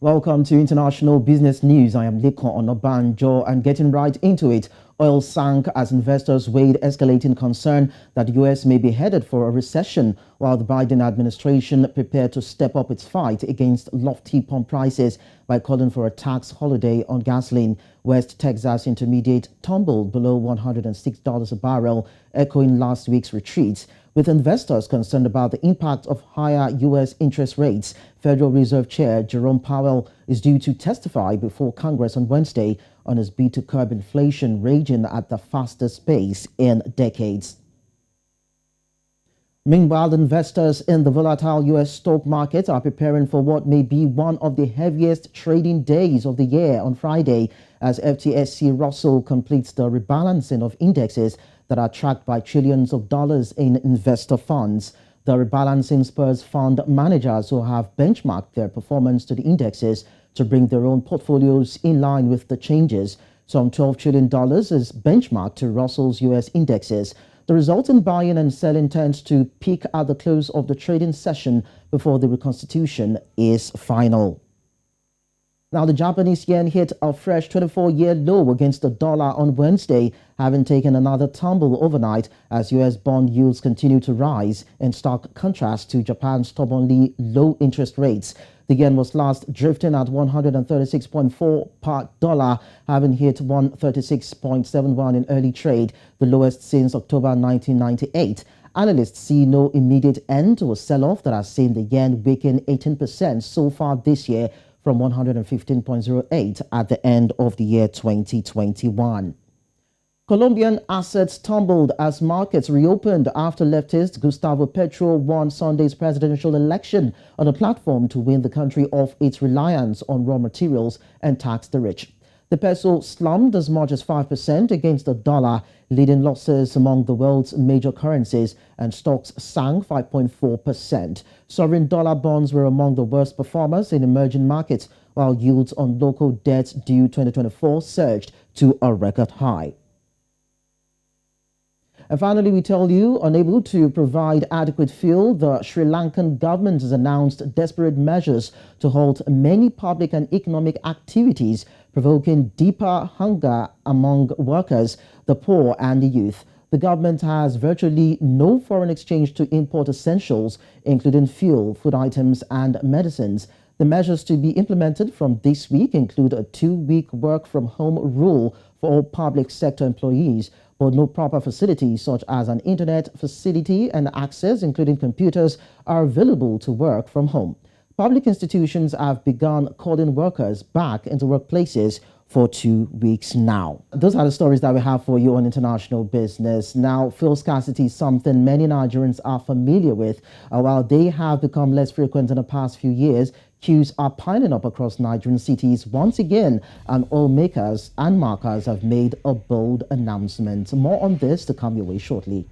Welcome to International Business News. I am Liko Onobanjo and getting right into it. Oil sank as investors weighed escalating concern that the U.S. may be headed for a recession, while the Biden administration prepared to step up its fight against lofty pump prices by calling for a tax holiday on gasoline. West Texas Intermediate tumbled below $106 a barrel, echoing last week's retreat. With investors concerned about the impact of higher U.S. interest rates, Federal Reserve Chair Jerome Powell is due to testify before Congress on Wednesday on his bid to curb inflation raging at the fastest pace in decades. Meanwhile, investors in the volatile U.S. stock market are preparing for what may be one of the heaviest trading days of the year on Friday, as FTSE Russell completes the rebalancing of indexes that are tracked by trillions of dollars in investor funds. The rebalancing spurs fund managers who have benchmarked their performance to the indexes to bring their own portfolios in line with the changes. Some $12 trillion is benchmarked to Russell's U.S. indexes. The resulting buying and selling tends to peak at the close of the trading session before the reconstitution is final. Now, the Japanese yen hit a fresh 24-year low against the dollar on Wednesday, having taken another tumble overnight as U.S. bond yields continue to rise, in stark contrast to Japan's stubbornly low interest rates. The yen was last drifting at 136.4 per dollar, having hit 136.71 in early trade, the lowest since October 1998. Analysts see no immediate end to a sell-off that has seen the yen weaken 18% so far this year, from 115.08 at the end of the year 2021. Colombian assets tumbled as markets reopened after leftist Gustavo Petro won Sunday's presidential election on a platform to win the country off its reliance on raw materials and tax the rich. The peso slumped as much as 5% against the dollar, leading losses among the world's major currencies, and stocks sank 5.4%. Sovereign dollar bonds were among the worst performers in emerging markets, while yields on local debts due 2024 surged to a record high. And finally, we tell you, unable to provide adequate fuel, the Sri Lankan government has announced desperate measures to halt many public and economic activities, provoking deeper hunger among workers, the poor and the youth. The government has virtually no foreign exchange to import essentials, including fuel, food items and medicines. The measures to be implemented from this week include a 2-week work-from-home rule for all public sector employees, but no proper facilities such as an internet facility and access, including computers, are available to work from home. Public institutions have begun calling workers back into workplaces for 2 weeks now. Those are the stories that we have for you on international business. Now, fuel scarcity is something many Nigerians are familiar with. While they have become less frequent in the past few years, queues are piling up across Nigerian cities once again, and oil makers and markers have made a bold announcement. More on this to come your way shortly.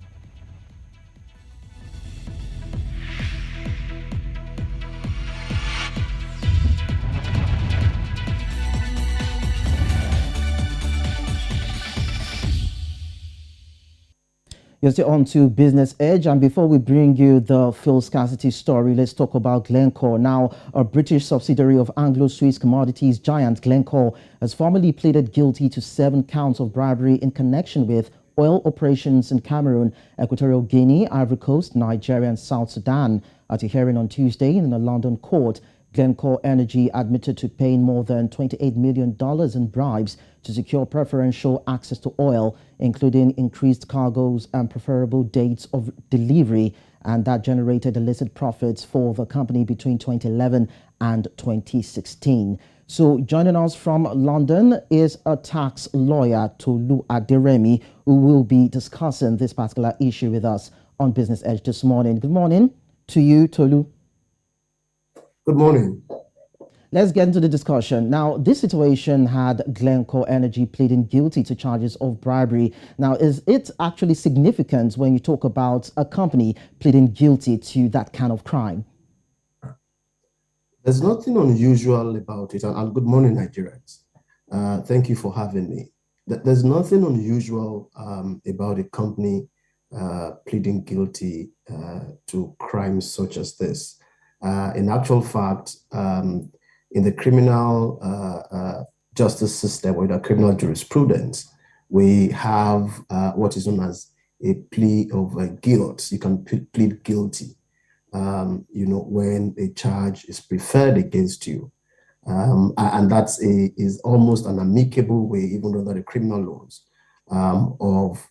You're still on to Business Edge, and before we bring you the fuel scarcity story, let's talk about Glencore. Now, a British subsidiary of Anglo-Swiss commodities giant Glencore has formally pleaded guilty to 7 counts of bribery in connection with oil operations in Cameroon, Equatorial Guinea, Ivory Coast, Nigeria, and South Sudan. At a hearing on Tuesday in a London court, Glencore Energy admitted to paying more than $28 million in bribes to secure preferential access to oil, including increased cargoes and preferable dates of delivery, and that generated illicit profits for the company between 2011 and 2016. So joining us from London is a tax lawyer, Tolu Aderemi, who will be discussing this particular issue with us on Business Edge this morning. Good morning to you, Tolu. Good morning. Let's get into the discussion. Now, this situation had Glencore Energy pleading guilty to charges of bribery. Now, is it actually significant when you talk about a company pleading guilty to that kind of crime? There's nothing unusual about it. And good morning, Nigerians. Thank you for having me. There's nothing unusual about a company pleading guilty to crimes such as this. In actual fact, in the criminal justice system or the criminal jurisprudence, we have what is known as a plea of guilt. You can plead guilty, when a charge is preferred against you. And is almost an amicable way, even under the criminal laws, of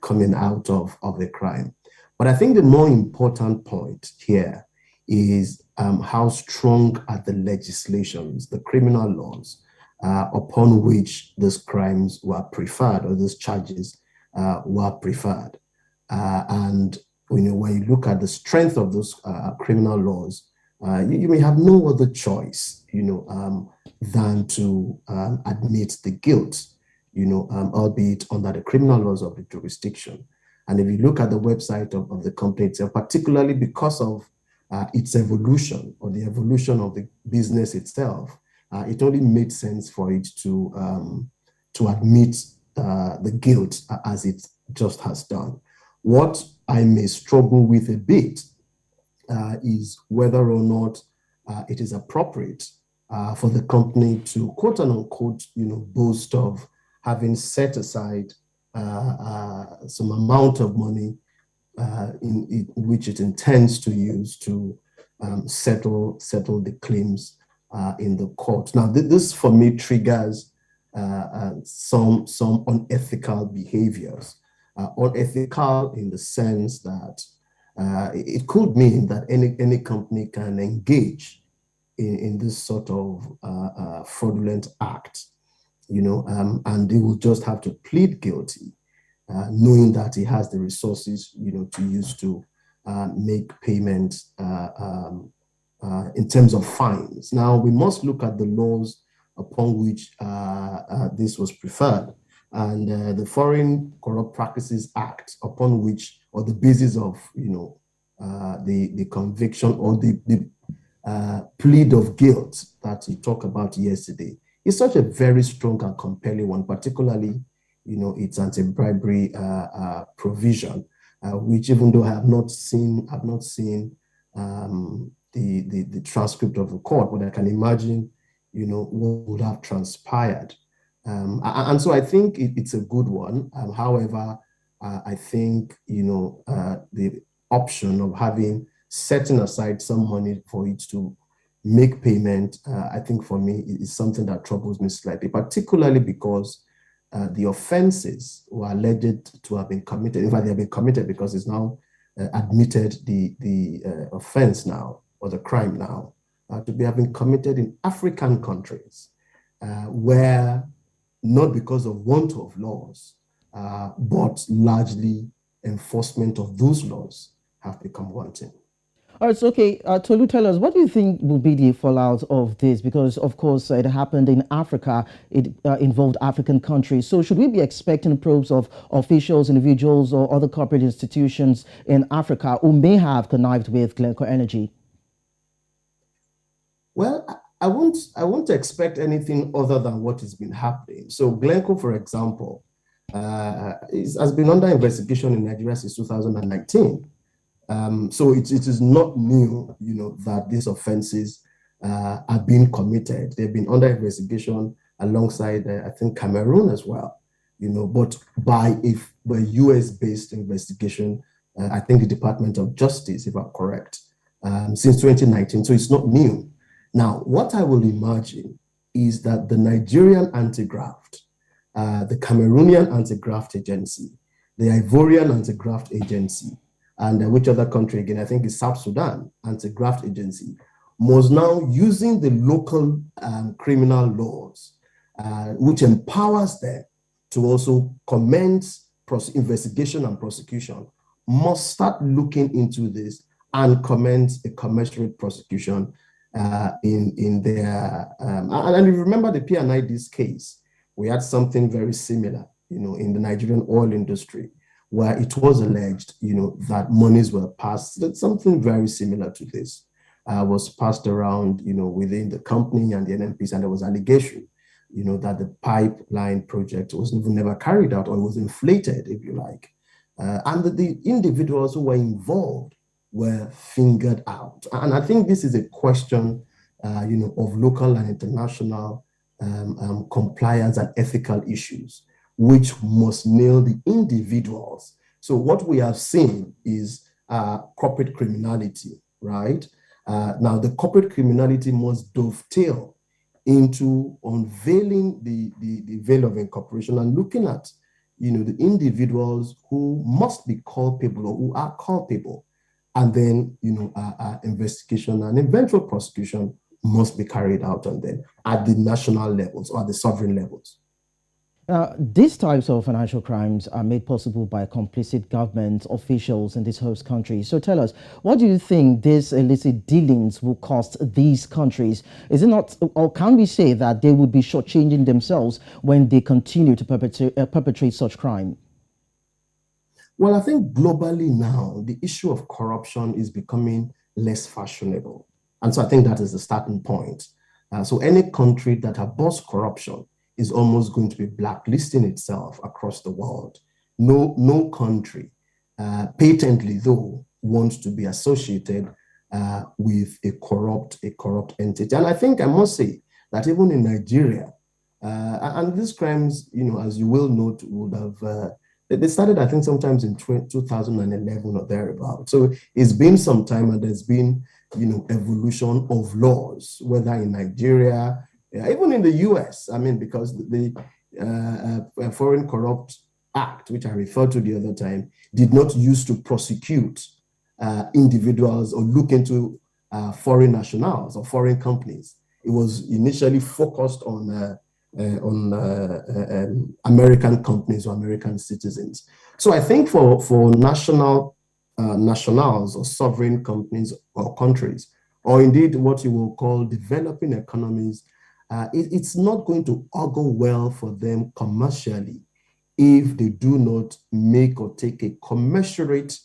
coming out of a crime. But I think the more important point here is how strong are the legislations, the criminal laws, upon which these crimes were preferred or these charges were preferred. And when you look at the strength of those criminal laws, you may have no other choice, than to admit the guilt, albeit under the criminal laws of the jurisdiction. And if you look at the website of the company itself, particularly because of its evolution or the evolution of the business itself, it only made sense for it to admit the guilt as it just has done. What I may struggle with a bit is whether or not it is appropriate for the company to quote unquote, boast of having set aside some amount of money in which it intends to use to settle the claims in the court. Now, this for me triggers some unethical behaviors. Unethical in the sense that it could mean that any company can engage in this sort of fraudulent act, and they will just have to plead guilty, knowing that he has the resources, to use to make payments in terms of fines. Now, we must look at the laws upon which this was preferred. And the Foreign Corrupt Practices Act, upon which, or the basis of, the conviction or the plea of guilt that you talked about yesterday, is such a very strong and compelling one, particularly, its anti-bribery provision, which, even though I have not seen the transcript of the court, but I can imagine, what would have transpired. And so I think it's a good one. However, I think, the option of setting aside some money for it to make payment, I think for me is something that troubles me slightly, particularly because the offenses were alleged to have been committed. In fact, they have been committed because it's now admitted the offense now, or the crime now, to be having committed in African countries, where, not because of want of laws, but largely enforcement of those laws have become wanting. All right, so okay, Tolu, tell us, what do you think will be the fallout of this? Because, of course, it happened in Africa. It involved African countries. So should we be expecting probes of officials, individuals, or other corporate institutions in Africa who may have connived with Glencore Energy? Well, I won't expect anything other than what has been happening. So Glencore, for example, has been under investigation in Nigeria since 2019. So it is not new, that these offenses are being committed. They've been under investigation alongside, I think, Cameroon as well, but by a US-based investigation, I think the Department of Justice, if I'm correct, since 2019. So it's not new. Now, what I will imagine is that the Nigerian anti-graft, the Cameroonian anti-graft agency, the Ivorian anti-graft agency, and which other country again? I think it's South Sudan anti-graft agency, was now using the local criminal laws, which empowers them to also commence investigation and prosecution, must start looking into this and commence a commensurate prosecution in their, and you remember the P&ID's case, we had something very similar, in the Nigerian oil industry, where it was alleged, that monies were passed, that something very similar to this was passed around, within the company and the NNPs, and there was allegation, that the pipeline project was never carried out, or was inflated, if you like, and that the individuals who were involved were fingered out. And I think this is a question of local and international compliance and ethical issues, which must nail the individuals. So what we have seen is corporate criminality, right? Now, the corporate criminality must dovetail into unveiling the veil of incorporation and looking at, the individuals who must be culpable or who are culpable, and then, investigation and eventual prosecution must be carried out on them at the national levels or at the sovereign levels. These types of financial crimes are made possible by complicit government officials in these host countries. So tell us, what do you think these illicit dealings will cost these countries? Is it not, or can we say that they would be shortchanging themselves when they continue to perpetrate such crime? Well, I think globally now, the issue of corruption is becoming less fashionable. And so I think that is the starting point. So any country that abhors corruption is almost going to be blacklisting itself across the world. No country, patently though, wants to be associated with a corrupt entity. And I think I must say that even in Nigeria, and these crimes, as you will note, would have they started, I think, sometimes in 2011 or thereabout. So it's been some time, and there's been, evolution of laws, whether in Nigeria, even in the US. I mean, because the Foreign Corrupt Act, which I referred to the other time, did not use to prosecute individuals or look into foreign nationals or foreign companies. It was initially focused on American companies or American citizens. So I think for nationals or sovereign companies or countries, or indeed what you will call developing economies, it's not going to augur well for them commercially if they do not make or take a commensurate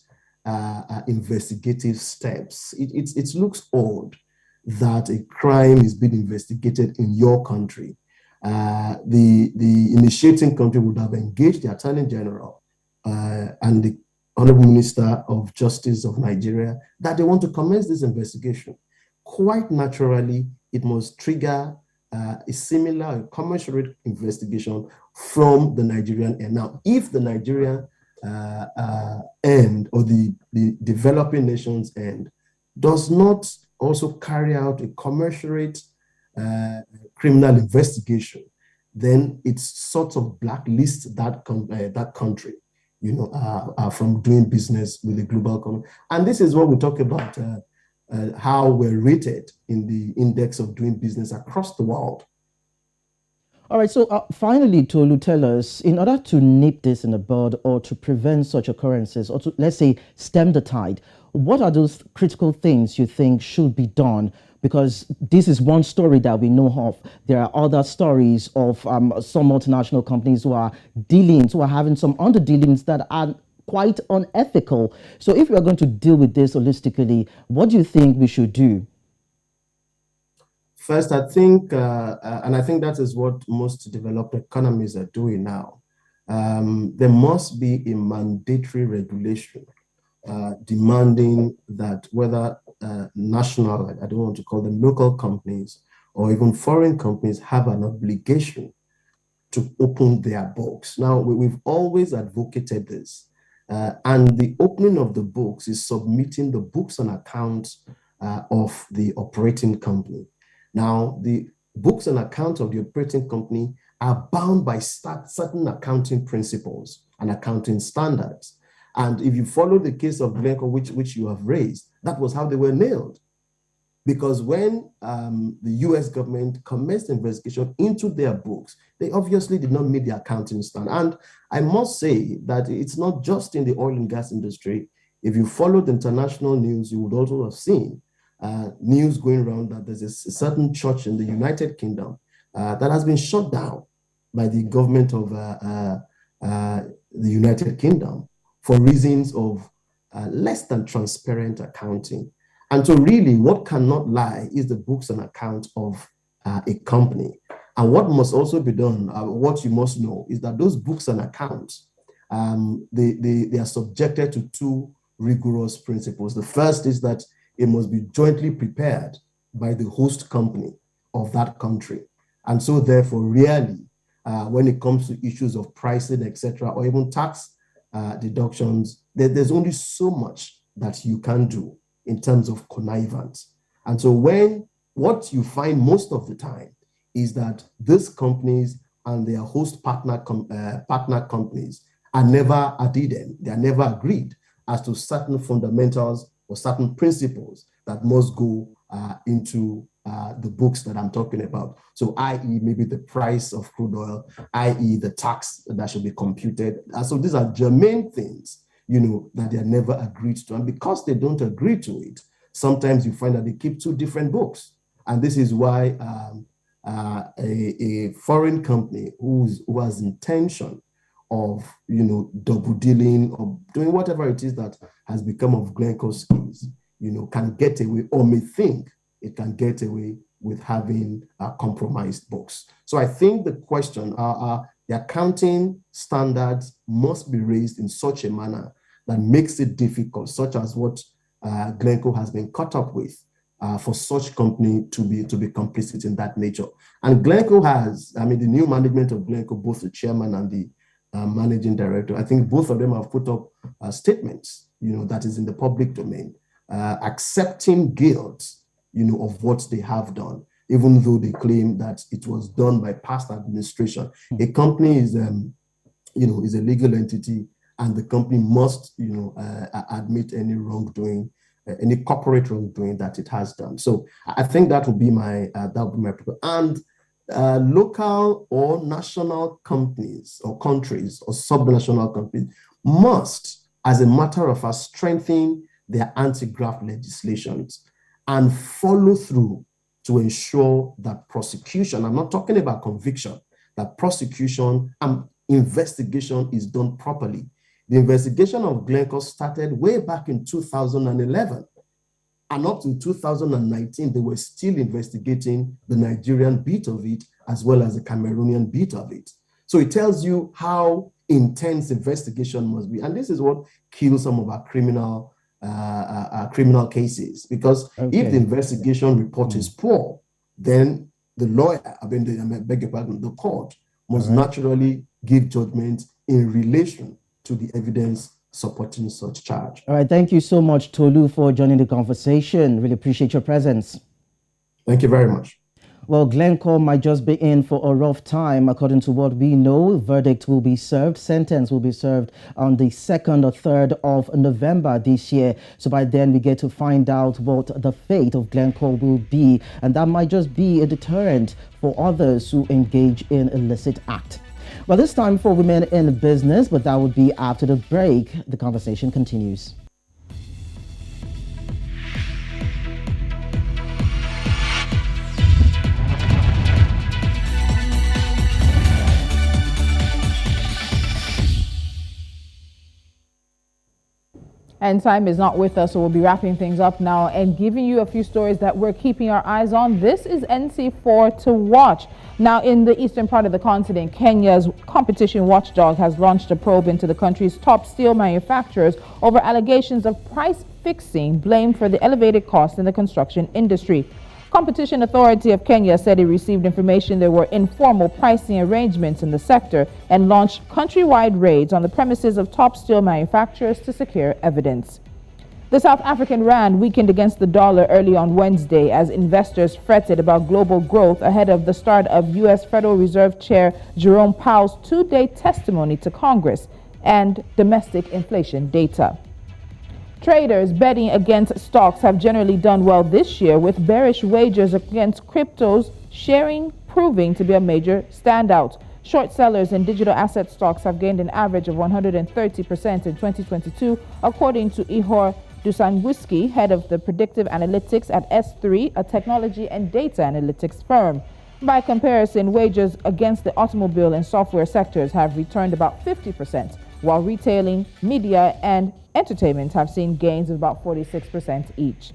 investigative steps. It looks odd that a crime is being investigated in your country. The initiating country would have engaged the Attorney General and the Honorable Minister of Justice of Nigeria that they want to commence this investigation. Quite naturally, it must trigger a similar commensurate investigation from the Nigerian end. Now, if the Nigerian end or the developing nations end does not also carry out a commensurate criminal investigation, then it sort of blacklists that country, from doing business with the global economy. And this is what we talk about, how we're rated in the index of doing business across the world. All right, so finally, Tolu, tell us, in order to nip this in the bud or to prevent such occurrences, or to, let's say, stem the tide, what are those critical things you think should be done? Because this is one story that we know of. There are other stories of some multinational companies who are having some under dealings that are quite unethical. So if we are going to deal with this holistically, what do you think we should do? First, I think, and I think that is what most developed economies are doing now. There must be a mandatory regulation demanding that whether national, I don't want to call them local companies, or even foreign companies have an obligation to open their books. Now, we've always advocated this, and the opening of the books is submitting the books and accounts of the operating company. Now, the books and accounts of the operating company are bound by certain accounting principles and accounting standards. And if you follow the case of Glencore, which you have raised, that was how they were nailed. Because when the US government commenced investigation into their books, they obviously did not meet the accounting standard. And I must say that it's not just in the oil and gas industry. If you followed international news, you would also have seen news going around that there's a certain church in the United Kingdom that has been shut down by the government of the United Kingdom for reasons of less than transparent accounting. And so really what cannot lie is the books and accounts of a company. And what must also be done, what you must know, is that those books and accounts, they are subjected to two rigorous principles. The first is that it must be jointly prepared by the host company of that country. And so therefore, really, when it comes to issues of pricing, etc., or even tax deductions, there's only so much that you can do in terms of connivance. And so what you find most of the time is that these companies and their host partner companies are never adhering, they are never agreed as to certain fundamentals or certain principles that must go into the books that I'm talking about. So, i.e., maybe the price of crude oil, i.e., the tax that should be computed. So these are germane things, that they are never agreed to. And because they don't agree to it, sometimes you find that they keep two different books. And this is why a foreign company who has intention of, double dealing or doing whatever it is that has become of Glencore's skills, can get away or may think it can get away with having compromised books. So I think the question, the accounting standards must be raised in such a manner that makes it difficult, such as what Glencore has been caught up with, for such company to be complicit in that nature. And Glencore has, the new management of Glencore, both the chairman and the managing director, I think both of them have put up statements, that is in the public domain, accepting guilt, of what they have done, even though they claim that it was done by past administration. A company is a legal entity, and the company must, admit any wrongdoing, any corporate wrongdoing that it has done. So I think that would be my and local or national companies or countries or subnational companies must, as a matter of fact, strengthen their anti-graft legislations and follow through to ensure that prosecution, I'm not talking about conviction, that prosecution and investigation is done properly. The investigation of Glencore started way back in 2011. And up to 2019, they were still investigating the Nigerian bit of it as well as the Cameroonian bit of it. So it tells you how intense investigation must be. And this is what kills some of our criminal cases, because if the investigation report is poor, then the lawyer, the court must naturally give judgment in relation to the evidence supporting such charge. All right, thank you so much, Tolu, for joining the conversation. Really appreciate your presence. Thank you very much. Well, Glencore might just be in for a rough time. According to what we know, sentence will be served on the 2nd or 3rd of November this year. So by then we get to find out what the fate of Glencore will be. And that might just be a deterrent for others who engage in illicit act. Well, this time for Women in Business, but that would be after the break. The conversation continues. And time is not with us, so we'll be wrapping things up now and giving you a few stories that we're keeping our eyes on. This is NC4 to watch. Now, in the eastern part of the continent, Kenya's competition watchdog has launched a probe into the country's top steel manufacturers over allegations of price fixing blamed for the elevated costs in the construction industry. Competition Authority of Kenya said it received information there were informal pricing arrangements in the sector and launched countrywide raids on the premises of top steel manufacturers to secure evidence. The South African rand weakened against the dollar early on Wednesday as investors fretted about global growth ahead of the start of U.S. Federal Reserve Chair Jerome Powell's two-day testimony to Congress and domestic inflation data. Traders betting against stocks have generally done well this year, with bearish wagers against cryptos proving to be a major standout. Short sellers in digital asset stocks have gained an average of 130% in 2022, according to Ihor Dusanguski, head of the predictive analytics at S3, a technology and data analytics firm. By comparison, wagers against the automobile and software sectors have returned about 50%, while retailing, media, and entertainment have seen gains of about 46% each.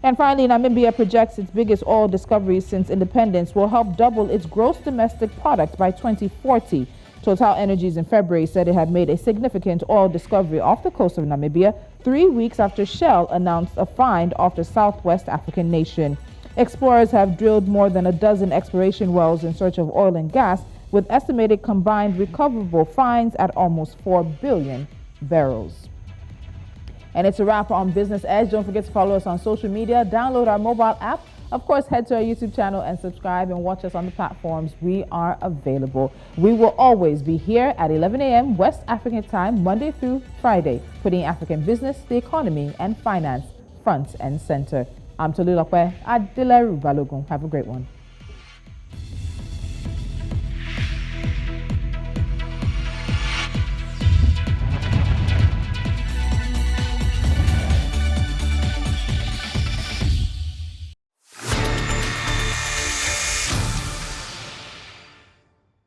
And finally, Namibia projects its biggest oil discoveries since independence will help double its gross domestic product by 2040. Total Energies in February said it had made a significant oil discovery off the coast of Namibia 3 weeks after Shell announced a find off the southwest African nation. Explorers have drilled more than a dozen exploration wells in search of oil and gas, with estimated combined recoverable finds at almost 4 billion barrels. And it's a wrap on Business Edge. Don't forget to follow us on social media, download our mobile app. Of course, head to our YouTube channel and subscribe and watch us on the platforms we are available. We will always be here at 11 a.m. West African time, Monday through Friday, putting African business, the economy, and finance front and center. I'm Tolu Lokwe Adileru Balogun. Have a great one.